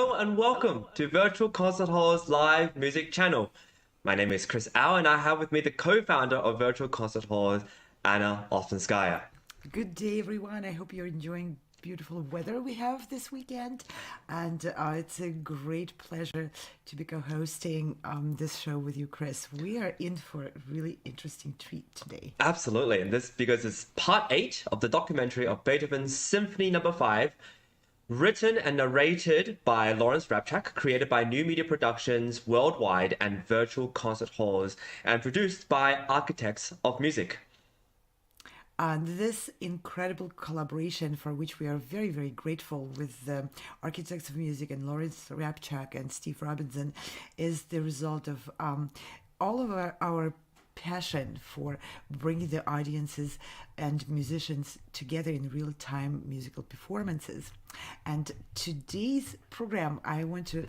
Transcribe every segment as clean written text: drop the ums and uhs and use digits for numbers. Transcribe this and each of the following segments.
Hello and welcome to Virtual Concert Hall's live music channel. My name is Chris Au and I have with me the co-founder of Virtual Concert Hall, Anna Ostenskaya. Good day, everyone. I hope you're enjoying beautiful weather we have this weekend. And it's a great pleasure to be co-hosting this show with you, Chris. We are in for a really interesting treat today. Absolutely, and this because it's part 8 of the documentary of Beethoven's Symphony No. 5, written and narrated by Lawrence Rapchak, created by New Media Productions worldwide and Virtual Concert Halls, and produced by Architects of Music. And this incredible collaboration, for which we are very, very grateful with the Architects of Music and Lawrence Rapchak and Steve Robinson, is the result of all of our passion for bringing the audiences and musicians together in real-time musical performances. And today's program, I want to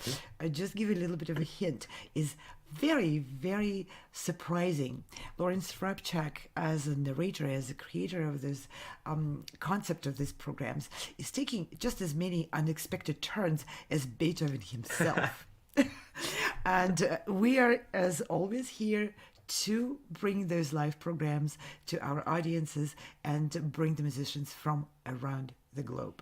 just give a little bit of a hint, is very, very surprising. Lawrence Rapchak, as a narrator, as a creator of this concept of these programs, is taking just as many unexpected turns as Beethoven himself. And we are, as always, here to bring those live programs to our audiences and bring the musicians from around the globe.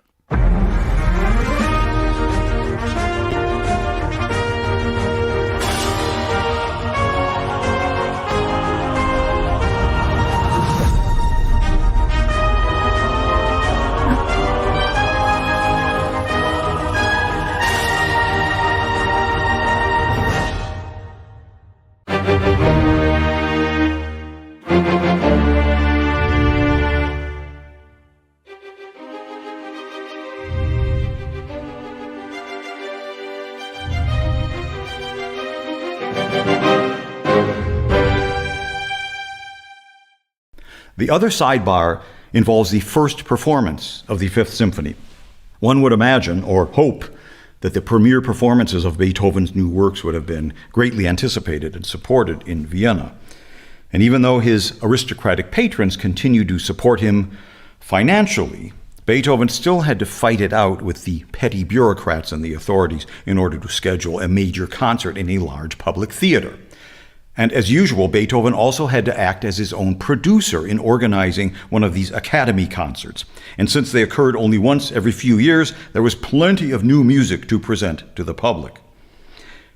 The other sidebar involves the first performance of the Fifth Symphony. One would imagine, or hope, that the premiere performances of Beethoven's new works would have been greatly anticipated and supported in Vienna. And even though his aristocratic patrons continued to support him financially, Beethoven still had to fight it out with the petty bureaucrats and the authorities in order to schedule a major concert in a large public theater. And as usual, Beethoven also had to act as his own producer in organizing one of these Academy concerts. And since they occurred only once every few years, there was plenty of new music to present to the public.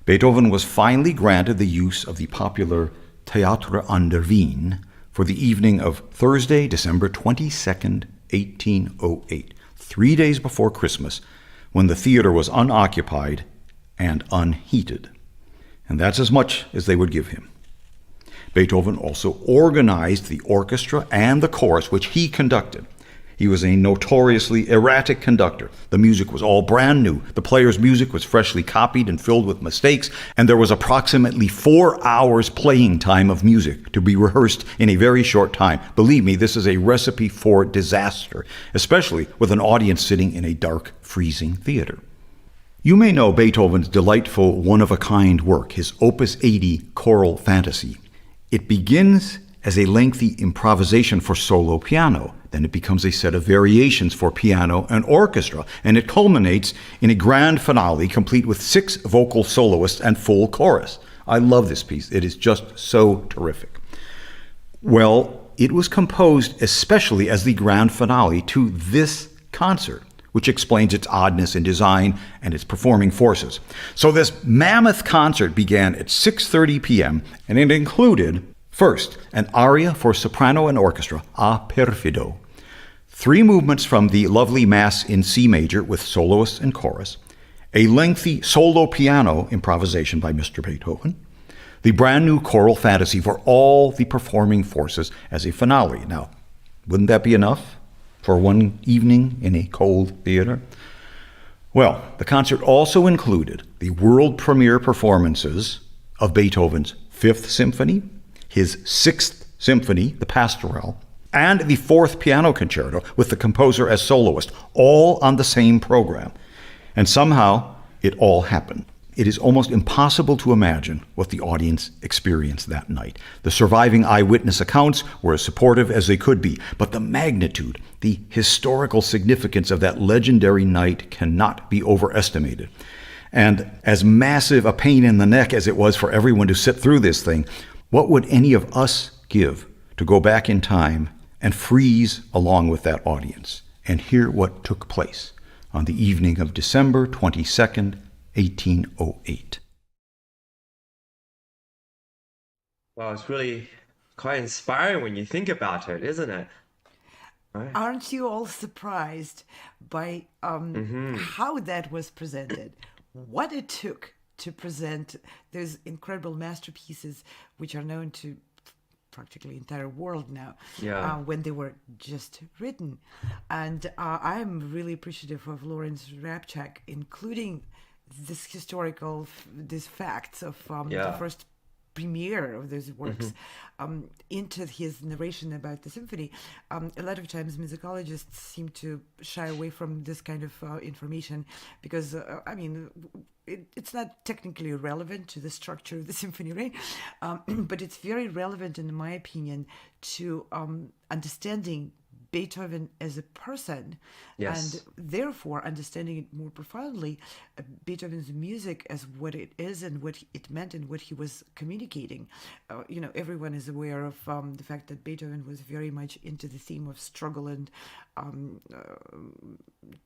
Beethoven was finally granted the use of the popular Theater an der Wien for the evening of Thursday, December 22nd, 1808, 3 days before Christmas, when the theater was unoccupied and unheated. And that's as much as they would give him. Beethoven also organized the orchestra and the chorus, which he conducted. He was a notoriously erratic conductor. The music was all brand new. The player's music was freshly copied and filled with mistakes, and there was approximately 4 hours playing time of music to be rehearsed in a very short time. Believe me, this is a recipe for disaster, especially with an audience sitting in a dark, freezing theater. You may know Beethoven's delightful one-of-a-kind work, his Opus 80 Choral Fantasy. It begins as a lengthy improvisation for solo piano. Then it becomes a set of variations for piano and orchestra, and it culminates in a grand finale complete with 6 vocal soloists and full chorus. I love this piece. It is just so terrific. Well, it was composed especially as the grand finale to this concert, which explains its oddness in design and its performing forces. So this mammoth concert began at 6:30 p.m., and it included, first, an aria for soprano and orchestra, A Perfido, 3 movements from the lovely Mass in C major with soloists and chorus, a lengthy solo piano improvisation by Mr. Beethoven, the brand new choral fantasy for all the performing forces as a finale. Now, wouldn't that be enough for one evening in a cold theater? Well, the concert also included the world premiere performances of Beethoven's Fifth Symphony, his Sixth Symphony, the Pastoral, and the Fourth Piano Concerto with the composer as soloist, all on the same program. And somehow, it all happened. It is almost impossible to imagine what the audience experienced that night. The surviving eyewitness accounts were as supportive as they could be, but the magnitude, the historical significance of that legendary night cannot be overestimated. And as massive a pain in the neck as it was for everyone to sit through this thing, what would any of us give to go back in time and freeze along with that audience and hear what took place on the evening of December 22nd, 1808? Well, it's really quite inspiring when you think about it, isn't it? Right. Aren't you all surprised by how that was presented? What it took to present those incredible masterpieces, which are known to practically entire world now, when they were just written. And I'm really appreciative of Lawrence Rapchak, including this these facts of the first premiere of those works into his narration about the symphony. A lot of times musicologists seem to shy away from this kind of information because, it's not technically relevant to the structure of the symphony, right? But it's very relevant, in my opinion, to understanding Beethoven as a person, and therefore understanding it more profoundly, Beethoven's music as what it is and what it meant and what he was communicating. Everyone is aware of the fact that Beethoven was very much into the theme of struggle and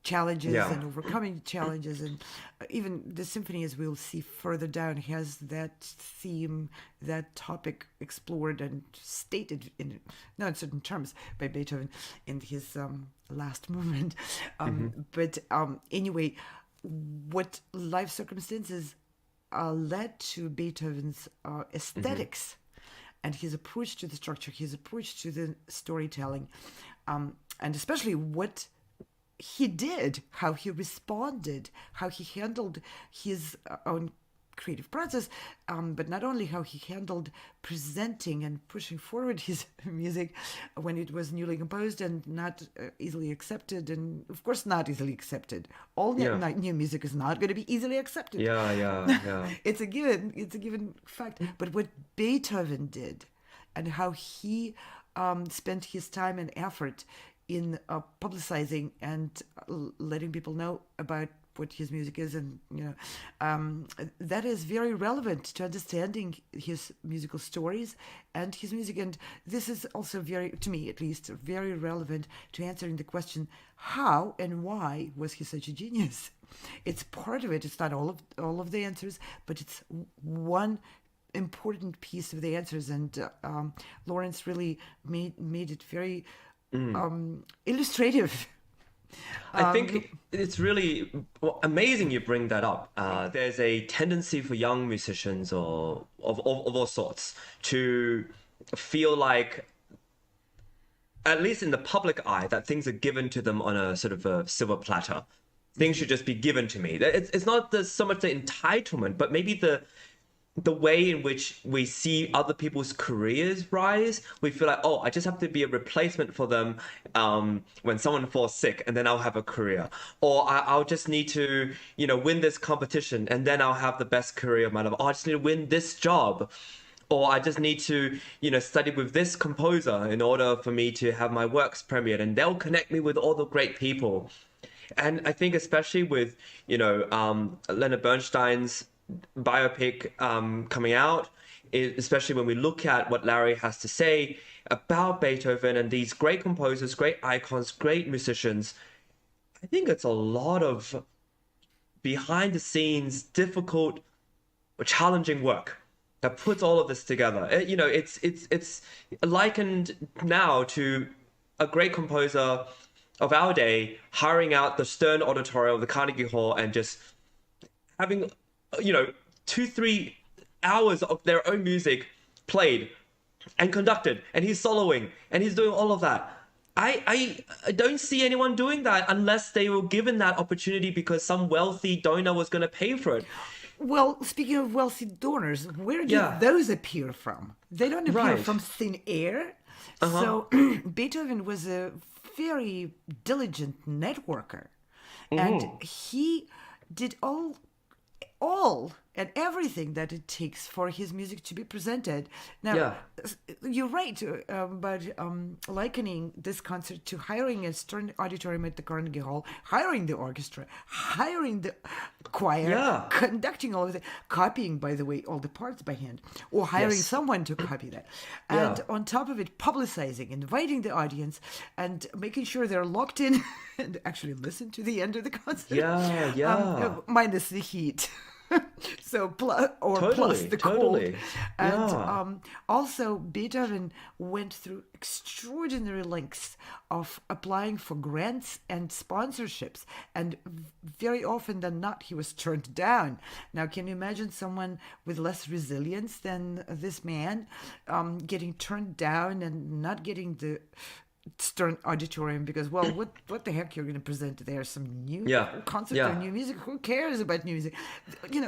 challenges and overcoming challenges, and even the symphony, as we'll see further down, has that theme, that topic explored and stated in certain terms by Beethoven in his last movement. But anyway, what life circumstances led to Beethoven's aesthetics and his approach to the structure, his approach to the storytelling, and especially what he did, how he responded, how he handled his own creative process, but not only how he handled presenting and pushing forward his music when it was newly composed and not easily accepted, and of course not easily accepted. All new music is not going to be easily accepted. It's a given fact. But what Beethoven did and how he spent his time and effort in publicizing and letting people know about what his music is, and that is very relevant to understanding his musical stories and his music. And this is also very, to me at least, very relevant to answering the question, how and why was he such a genius? It's part of it. It's not all of the answers, but it's one important piece of the answers. And Lawrence really made it very illustrative. I think it's really amazing you bring that up. There's a tendency for young musicians or of all sorts to feel like, at least in the public eye, that things are given to them on a sort of a silver platter. Things should just be given to me. It's not so much the entitlement, but maybe the way in which we see other people's careers rise. We feel like, I just have to be a replacement for them when someone falls sick, and then I'll have a career. Or I'll just need to, win this competition, and then I'll have the best career of my life. Or I just need to win this job. Or I just need to, study with this composer in order for me to have my works premiered, and they'll connect me with all the great people. And I think especially with, Leonard Bernstein's biopic coming out, especially when we look at what Larry has to say about Beethoven and these great composers, great icons, great musicians, I think it's a lot of behind the scenes, difficult, challenging work that puts all of this together. It's likened now to a great composer of our day hiring out the Stern Auditorium of the Carnegie Hall and just having 2-3 hours of their own music played and conducted, and he's soloing and he's doing all of that. I don't see anyone doing that unless they were given that opportunity because some wealthy donor was going to pay for it. Well, speaking of wealthy donors, where do those appear from? They don't appear from thin air. So Beethoven was a very diligent networker, and he did all and everything that it takes for his music to be presented. Now, Yeah. you're right, but likening this concert to hiring a Stern auditorium at the Carnegie Hall, hiring the orchestra, hiring the choir, Yeah. conducting all of it, copying, by the way, all the parts by hand, or hiring Yes. someone to copy that. Yeah. And on top of it, publicizing, inviting the audience, and making sure they're locked in and actually listen to the end of the concert. Yeah. Minus the heat. So plus Totally, the totally. cold. And Yeah. also Beethoven went through extraordinary lengths of applying for grants and sponsorships, and very often than not he was turned down. Now, can you imagine someone with less resilience than this man getting turned down and not getting the Stern auditorium because, well, what the heck you're going to present there? Some new concert or new music? Who cares about new music?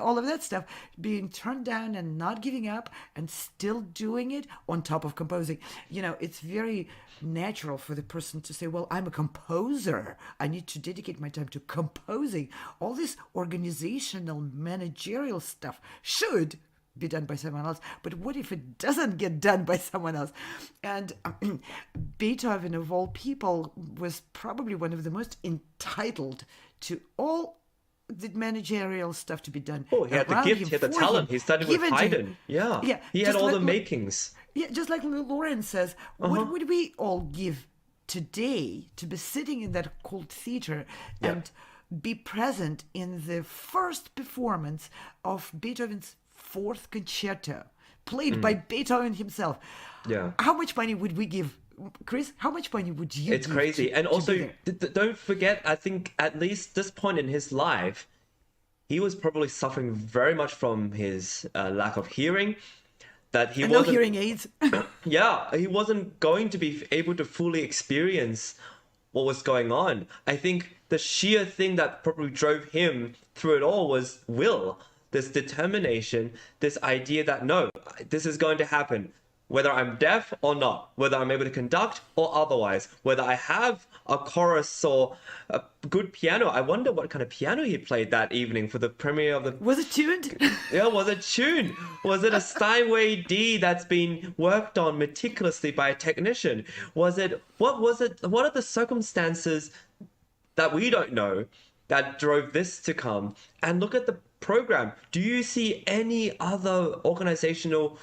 All of that stuff. Being turned down and not giving up and still doing it on top of composing. It's very natural for the person to say, well, I'm a composer. I need to dedicate my time to composing. All this organizational, managerial stuff should be done by someone else. But what if it doesn't get done by someone else? And Beethoven, of all people, was probably one of the most entitled to all the managerial stuff to be done. Oh, he had the gift, he had the talent. He studied with Haydn. Yeah. He had all the makings. Yeah, just like Lawrence says, what would we all give today to be sitting in that cold theater and be present in the first performance of Beethoven's Fourth Concerto, played by Beethoven himself? Yeah. How much money would we give, Chris? How much money would you give? It's crazy. And also, don't forget, I think at least this point in his life, he was probably suffering very much from his lack of hearing. That he wasn't, no hearing aids. He wasn't going to be able to fully experience what was going on. I think the sheer thing that probably drove him through it all was will. This determination, this idea that no, this is going to happen, whether I'm deaf or not, whether I'm able to conduct or otherwise, whether I have a chorus or a good piano. I wonder what kind of piano he played that evening for the premiere of the... Was it tuned? Yeah, was it tuned? Was it a Steinway D that's been worked on meticulously by a technician? What was it? What are the circumstances that we don't know that drove this to come? And look at the program. Do you see any other organizational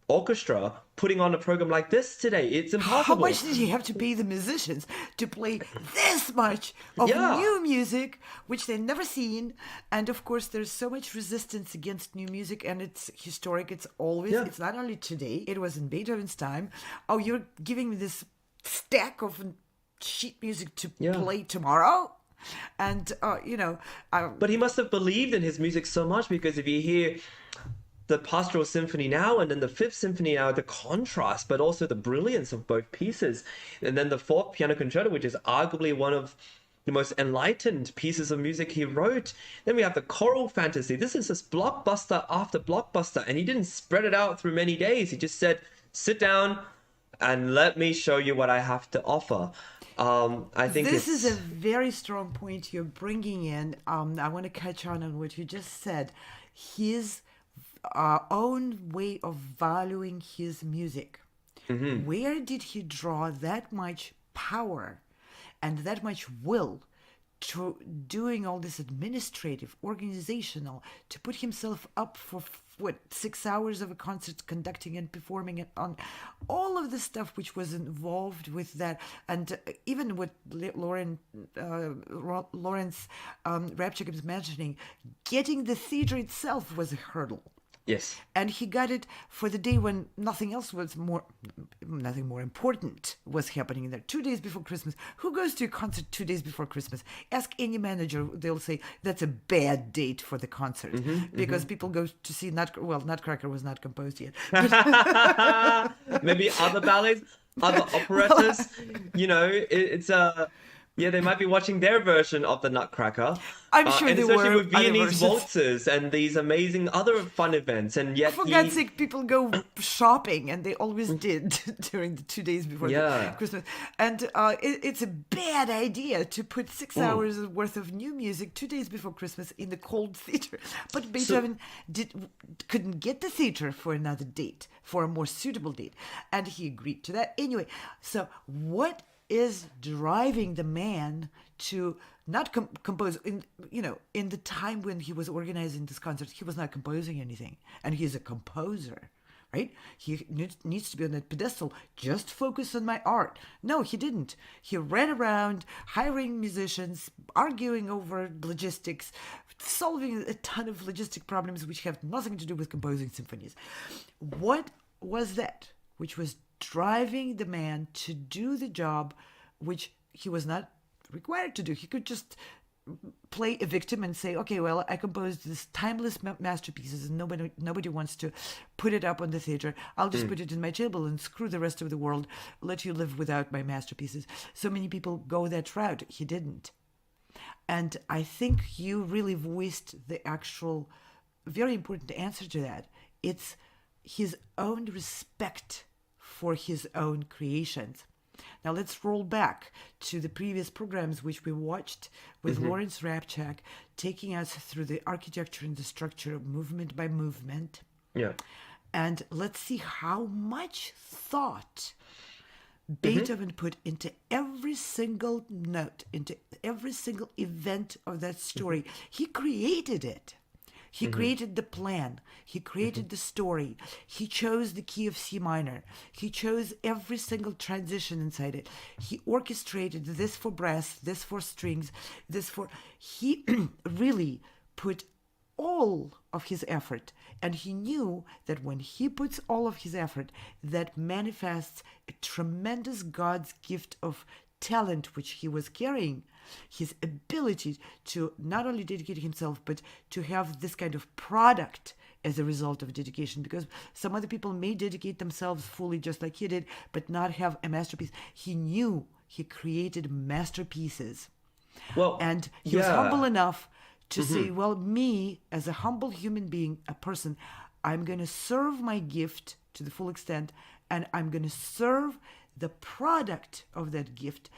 orchestra putting on a program like this today? It's impossible. How much did he have to pay the musicians to play this much of new music, which they've never seen? And of course, there's so much resistance against new music, and it's historic. It's always, it's not only today, it was in Beethoven's time. Oh, you're giving me this stack of sheet music to play tomorrow? And, but he must have believed in his music so much, because if you hear the Pastoral Symphony now and then the Fifth Symphony now, the contrast, but also the brilliance of both pieces. And then the Fourth Piano Concerto, which is arguably one of the most enlightened pieces of music he wrote. Then we have the Choral Fantasy. This is just blockbuster after blockbuster. And he didn't spread it out through many days. He just said, sit down and let me show you what I have to offer. I think this is a very strong point you're bringing in. I want to catch on what you just said. His own way of valuing his music. Mm-hmm. Where did he draw that much power and that much will to doing all this administrative, organizational, to put himself up for 6 hours of a concert, conducting and performing it on all of the stuff which was involved with that, and even what Lawrence Rapchak is mentioning, getting the theater itself was a hurdle. Yes. And he got it for the day when nothing more important was happening there. 2 days before Christmas. Who goes to a concert 2 days before Christmas? Ask any manager, they'll say that's a bad date for the concert, because people go to see Nutcracker was not composed yet. Maybe other ballets, other operettas. It's a Yeah, they might be watching their version of the Nutcracker. I'm sure And there especially were with other Viennese versions. waltzes and these amazing other fun events. And yet For God's sake, people go shopping, and they always did during the 2 days before Yeah. Christmas. And it's a bad idea to put 6 hours worth of new music 2 days before Christmas in the cold theater. But Beethoven couldn't get the theater for another date, for a more suitable date, and he agreed to that anyway. So what is driving the man to not compose in the time when he was organizing this concert? He was not composing anything, and he's a composer, right? He needs to be on that pedestal. Just focus on my art. No, he didn't. He ran around hiring musicians, arguing over logistics, solving a ton of logistic problems which have nothing to do with composing symphonies. What was that which was driving the man to do the job which he was not required to do? He could just play a victim and say, okay, well, I composed this timeless masterpieces and nobody wants to put it up on the theater. I'll just put it in my table and screw the rest of the world, let you live without my masterpieces. So many people go that route. He didn't. And I think you really voiced the actual very important answer to that. It's his own respect for his own creations. Now let's roll back to the previous programs which we watched with Lawrence Rapchak, taking us through the architecture and the structure movement by movement. Yeah. And let's see how much thought Beethoven put into every single note, into every single event of that story. He created it. He created the plan. He created the story. He chose the key of C minor. He chose every single transition inside it. He orchestrated this for brass, this for strings, this for... He really put all of his effort. And he knew that when he puts all of his effort, that manifests a tremendous God's gift of talent which he was carrying, his ability to not only dedicate himself, but to have this kind of product as a result of dedication. Because some other people may dedicate themselves fully just like he did, but not have a masterpiece. He knew he created masterpieces. Well, And he was humble enough to say, well, me as a humble human being, a person, I'm going to serve my gift to the full extent, and I'm going to serve the product of that gift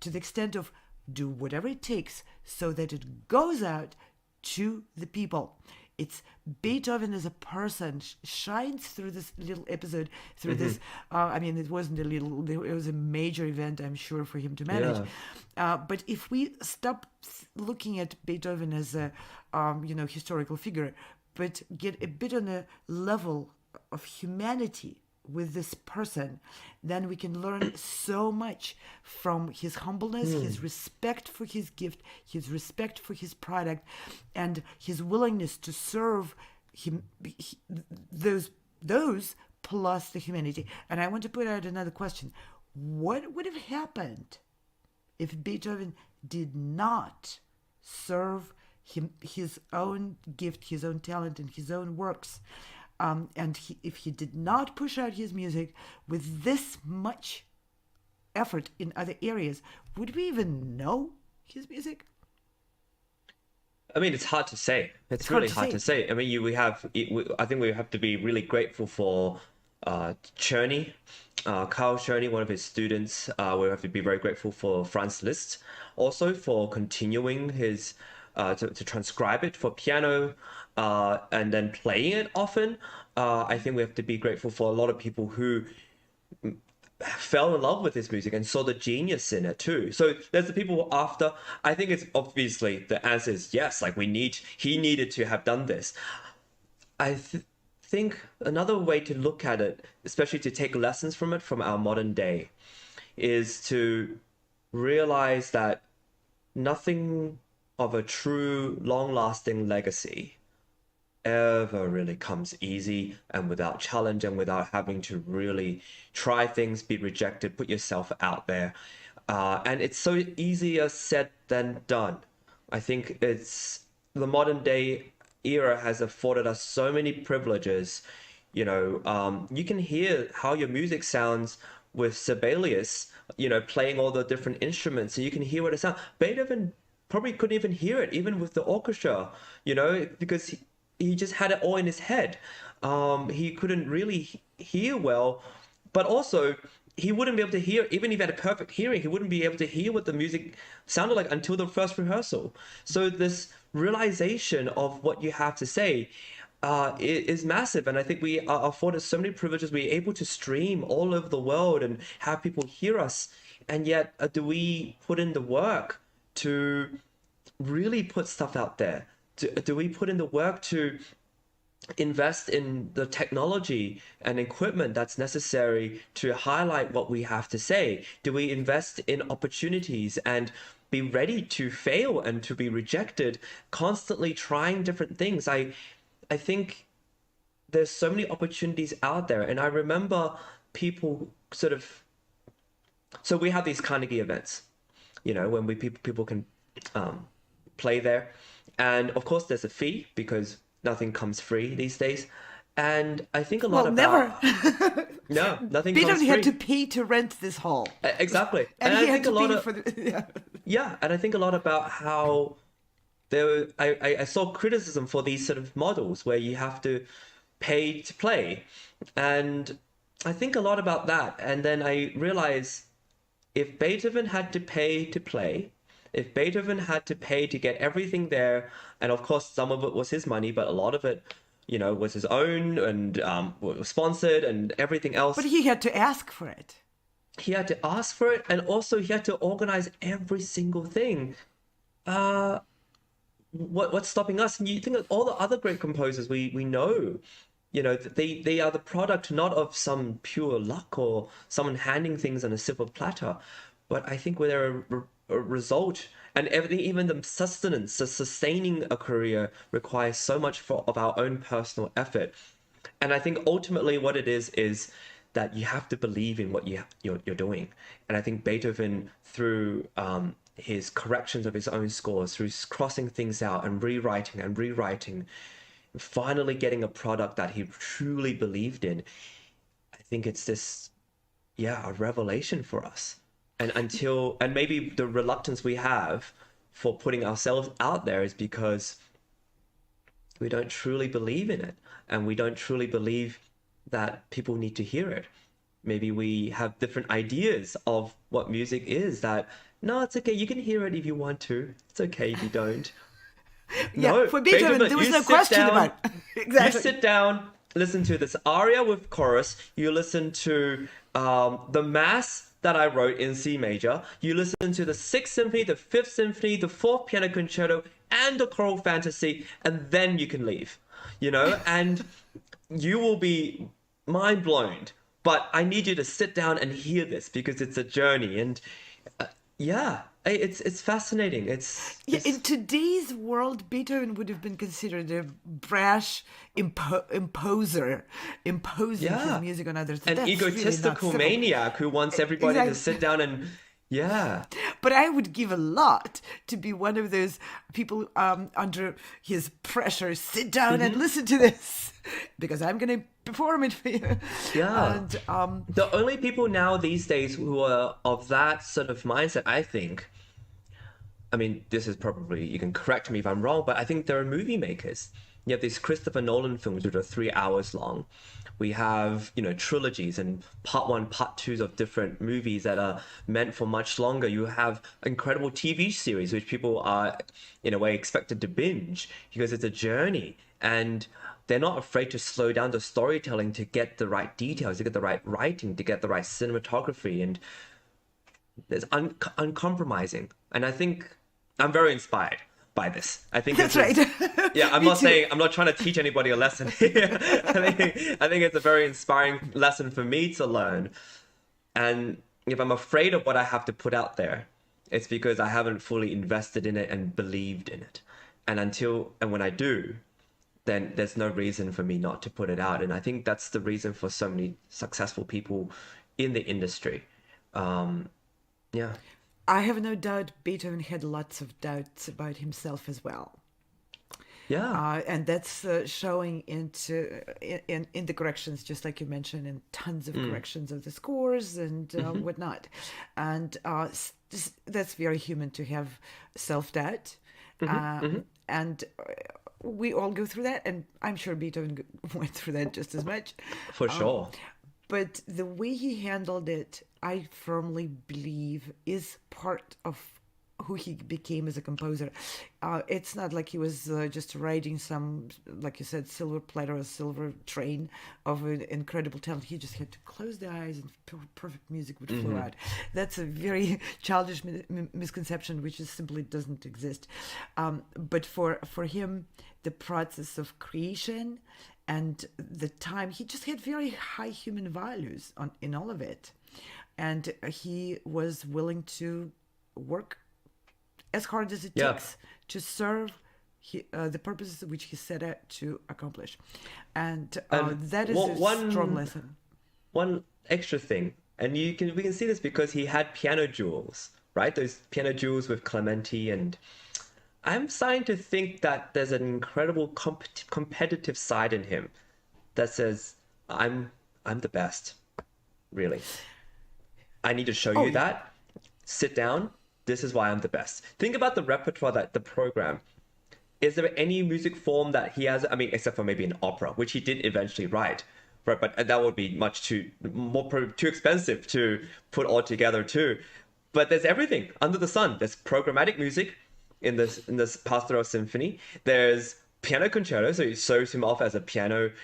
to the extent of do whatever it takes so that it goes out to the people. It's Beethoven as a person shines through this little episode, through this. I mean, it wasn't a little; it was a major event, I'm sure, for him to manage. But if we stop looking at Beethoven as a, historical figure, but get a bit on a level of humanity with this person, then we can learn so much from his humbleness, his respect for his gift, his respect for his product, and his willingness to serve him, those plus the humanity. And I want to put out another question. What would have happened if Beethoven did not serve his own gift, his own talent, and his own works? If he did not push out his music with this much effort in other areas, would we even know his music? I mean, it's hard to say. It's really hard to say. I mean, I think we have to be really grateful for Czerny, Carl Czerny, one of his students. We have to be very grateful for Franz Liszt, also for continuing his to transcribe it for piano and then playing it often. I think we have to be grateful for a lot of people who fell in love with his music and saw the genius in it too. So there's the people after. I think it's obviously the answer is yes. Like he needed to have done this. I think another way to look at it, especially to take lessons from it from our modern day, is to realize that nothing of a true long-lasting legacy ever really comes easy and without challenge and without having to really try things, be rejected, put yourself out there. And it's so easier said than done. I think it's the modern day era has afforded us so many privileges. You can hear how your music sounds with Sibelius, playing all the different instruments, so you can hear what it sounds. Beethoven probably couldn't even hear it, even with the orchestra, because he just had it all in his head. He couldn't really hear well, but also he wouldn't be able to hear, even if he had a perfect hearing, he wouldn't be able to hear what the music sounded like until the first rehearsal. So this realization of what you have to say is massive. And I think we are afforded so many privileges. We're able to stream all over the world and have people hear us. And yet, do we put in the work to really put stuff out there? Do we put in the work to invest in the technology and equipment that's necessary to highlight what we have to say? Do we invest in opportunities and be ready to fail and to be rejected, constantly trying different things? I think there's so many opportunities out there. And I remember people so we have these Carnegie events, when people can play there. And of course there's a fee because nothing comes free these days. And I think a lot about... Never. No, nothing Beethoven comes free. had to pay to rent this hall. Exactly. And I he think had to a lot pay of... for the... Yeah, and I think a lot about how I saw criticism for these sort of models where you have to pay to play. And I think a lot about that. And then I realized if Beethoven had to pay to play, if Beethoven had to pay to get everything there, and of course some of it was his money, but a lot of it, was his own and was sponsored and everything else. But he had to ask for it. He had to ask for it, and also he had to organize every single thing. What's stopping us? And you think of all the other great composers we know, they are the product not of some pure luck or someone handing things on a silver platter, but I think they're a result. And everything, even the sustenance, the sustaining a career requires so much of our own personal effort. And I think ultimately what it is that you have to believe in what you're doing. And I think Beethoven, through his corrections of his own scores, through crossing things out and rewriting, finally getting a product that he truly believed in, I think it's this, a revelation for us. And maybe the reluctance we have for putting ourselves out there is because we don't truly believe in it, and we don't truly believe that people need to hear it. Maybe we have different ideas of what music is, that, no, it's okay, you can hear it if you want to. It's okay if you don't. No, for Beethoven, there was no question about it. Exactly. You sit down, listen to this aria with chorus, you listen to the Mass that I wrote in C major, you listen to the 6th Symphony, the 5th Symphony, the 4th Piano Concerto, and the Choral Fantasy, and then you can leave, and you will be mind blown. But I need you to sit down and hear this because it's a journey. And it's fascinating. In today's world, Beethoven would have been considered a brash imposer, imposing his music on others. An That's egotistical really maniac who wants everybody to sit down and... Yeah. But I would give a lot to be one of those people under his pressure. Sit down and listen to this because I'm going to perform it for you. Yeah. And the only people now these days who are of that sort of mindset, I think, I mean, this is probably, you can correct me if I'm wrong, but I think there are movie makers. You have these Christopher Nolan films which are 3 hours long. We have, trilogies and part 1, part 2s of different movies that are meant for much longer. You have incredible TV series which people are, in a way, expected to binge because it's a journey. And they're not afraid to slow down the storytelling to get the right details, to get the right writing, to get the right cinematography. And there's uncompromising. And I think I'm very inspired by this. I think that's right. I'm not trying to teach anybody a lesson here. I think it's a very inspiring lesson for me to learn. And if I'm afraid of what I have to put out there, it's because I haven't fully invested in it and believed in it. And when I do, then there's no reason for me not to put it out. And I think that's the reason for so many successful people in the industry. I have no doubt Beethoven had lots of doubts about himself as well. Yeah. And that's showing into in the corrections, just like you mentioned, and tons of corrections of the scores and whatnot. And that's very human to have self-doubt. And we all go through that, and I'm sure Beethoven went through that just as much. For sure. But the way he handled it, I firmly believe, is part of who he became as a composer. It's not like he was just writing some, like you said, silver platter or silver train of an incredible talent. He just had to close the eyes and perfect music would flow out. That's a very childish misconception, which is simply doesn't exist. But for him, the process of creation and the time, he just had very high human values in all of it. And he was willing to work as hard as it takes to serve the purposes which he set out to accomplish. And that is a strong lesson. One extra thing, and we can see this because he had piano duels, right? Those piano duels with Clementi, and I'm starting to think that there's an incredible competitive side in him that says, I'm the best, really. I need to show you that. Sit down. This is why I'm the best. Think about the repertoire, the program. Is there any music form that he has? I mean, except for maybe an opera, which he did eventually write, right? But that would be too expensive to put all together too. But there's everything under the sun. There's programmatic music in this Pastoral Symphony. There's piano concerto, so he shows him off as a pianist,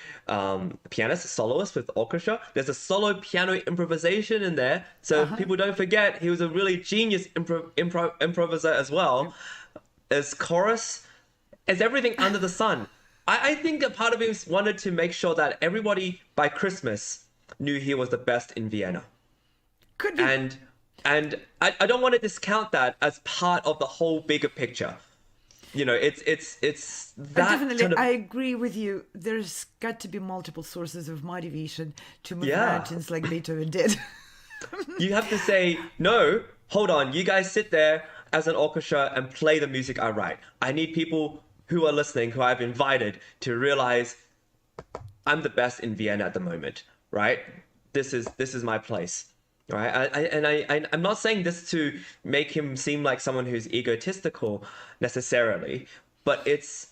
soloist with orchestra. There's a solo piano improvisation in there, so people don't forget he was a really genius improviser as well. There's chorus. There's everything under the sun. I think a part of him wanted to make sure that everybody by Christmas knew he was the best in Vienna. Could be. And I don't want to discount that as part of the whole bigger picture. You know, it's that definitely, kind of... I agree with you. There's got to be multiple sources of motivation to move mountains like Beethoven did. You have to say, no, hold on, you guys sit there as an orchestra and play the music I write. I need people who are listening, who I've invited, to realize I'm the best in Vienna at the moment, right? This is my place. Right, I'm not saying this to make him seem like someone who's egotistical necessarily, but it's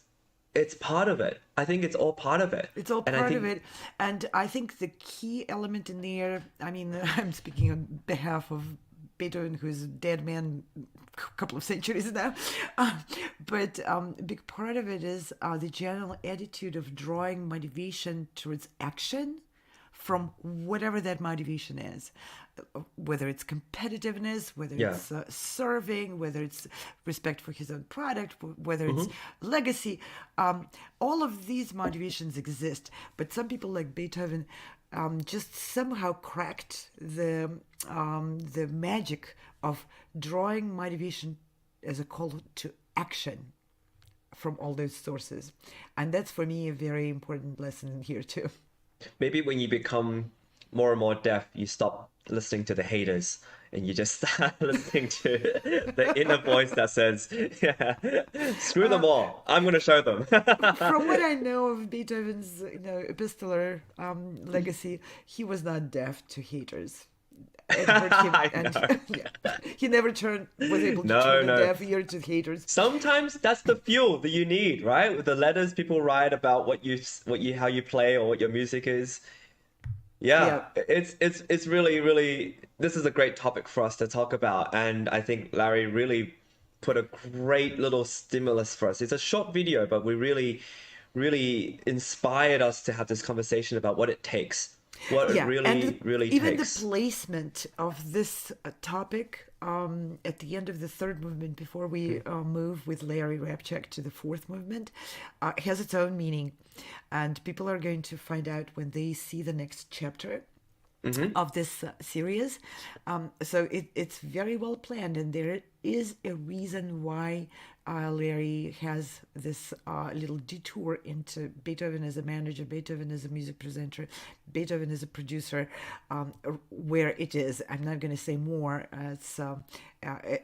part of it. I think it's all part of it. It's all part of it, and I think the key element in there. I mean, I'm speaking on behalf of Beethoven, who's a dead man, a couple of centuries now, but a big part of it is the general attitude of drawing motivation towards action from whatever that motivation is, whether it's competitiveness, whether it's serving, whether it's respect for his own product, whether it's legacy. All of these motivations exist, but some people like Beethoven just somehow cracked the magic of drawing motivation as a call to action from all those sources. And that's, for me, a very important lesson here too. Maybe when you become more and more deaf, you stop listening to the haters and you just start listening to the inner voice that says, yeah, screw them all. I'm going to show them. From what I know of Beethoven's epistolar legacy, he was not deaf to haters. It hurt him, and he never was able to turn a deaf ear to haters. Sometimes that's the fuel that you need, right? With the letters people write about how you play or what your music is. It's really, this is a great topic for us to talk about, and I think Larry really put a great little stimulus for us. It's a short video, but we really inspired us to have this conversation about what it takes. What it really even takes. The placement of this topic at the end of the third movement, before we move with Larry Rapchak to the fourth movement, has its own meaning, and people are going to find out when they see the next chapter of this series. So it's very well planned, and there is a reason why Larry has this little detour into Beethoven as a manager, Beethoven as a music presenter, Beethoven as a producer, where it is. I'm not going to say more.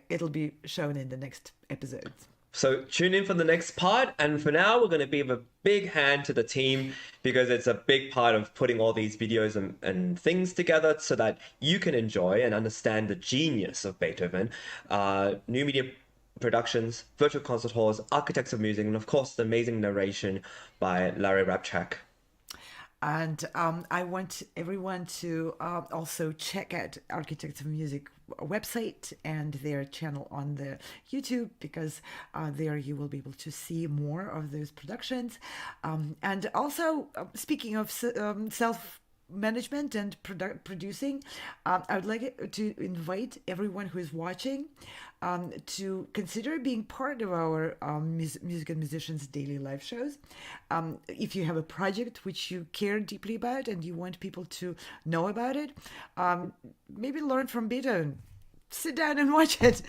It'll be shown in the next episodes. So tune in for the next part. And for now, we're going to give a big hand to the team because it's a big part of putting all these videos and things together so that you can enjoy and understand the genius of Beethoven. New media productions, virtual concert halls, architects of music, and of course, the amazing narration by Lawrence Rapchak. And I want everyone to also check out Architects of Music website and their channel on the YouTube, because there you will be able to see more of those productions. And also, speaking of self-management and producing, I would like to invite everyone who is watching to consider being part of our music and musicians daily live shows. If you have a project which you care deeply about and you want people to know about it, maybe learn from Beethoven. Sit down and watch it.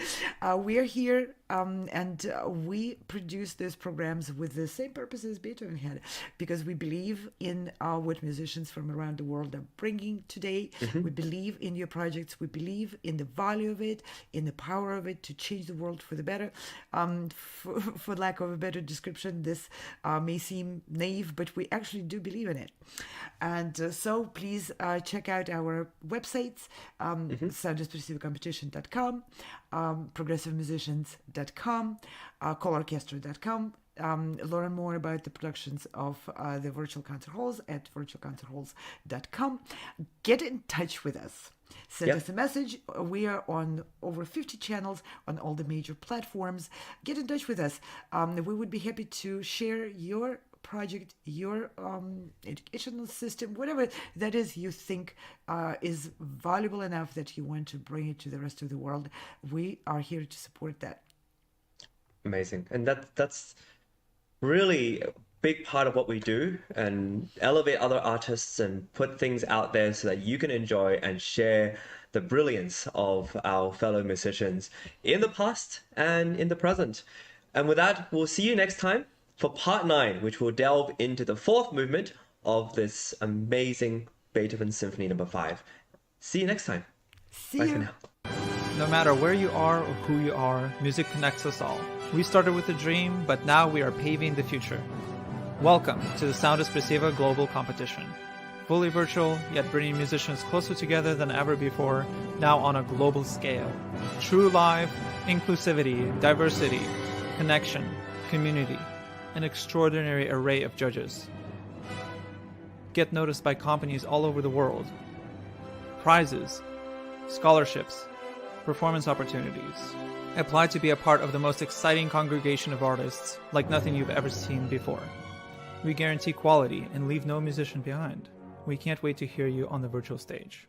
We are here and we produce these programs with the same purpose as Beethoven had, because we believe in what musicians from around the world are bringing today. We believe in your projects. We believe in the value of it, in the power of it to change the world for the better. For lack of a better description, this may seem naive, but we actually do believe in it. And so please check out our websites, soundexpressivecompetition.com, progressivemusicians.com, callorchestra.com. Learn more about the productions of the virtual concert halls at virtualconcerthalls.com. Get in touch with us. Send us a message. We are on over 50 channels on all the major platforms. Get in touch with us. We would be happy to share your project, your educational system, whatever that is you think is valuable enough that you want to bring it to the rest of the world. We are here to support that. Amazing. And that's really a big part of what we do, and elevate other artists and put things out there so that you can enjoy and share the brilliance of our fellow musicians in the past and in the present. And with that, we'll see you next time for part 9, which will delve into the 4th movement of this amazing Beethoven Symphony No. 5. See you next time. See Bye you. for now. No matter where you are or who you are, music connects us all. We started with a dream, but now we are paving the future. Welcome to the Sound Espressiva Global Competition. Fully virtual, yet bringing musicians closer together than ever before, now on a global scale. True live, inclusivity, diversity, connection, community, an extraordinary array of judges. Get noticed by companies all over the world. Prizes, scholarships, performance opportunities. Apply to be a part of the most exciting congregation of artists like nothing you've ever seen before. We guarantee quality and leave no musician behind. We can't wait to hear you on the virtual stage.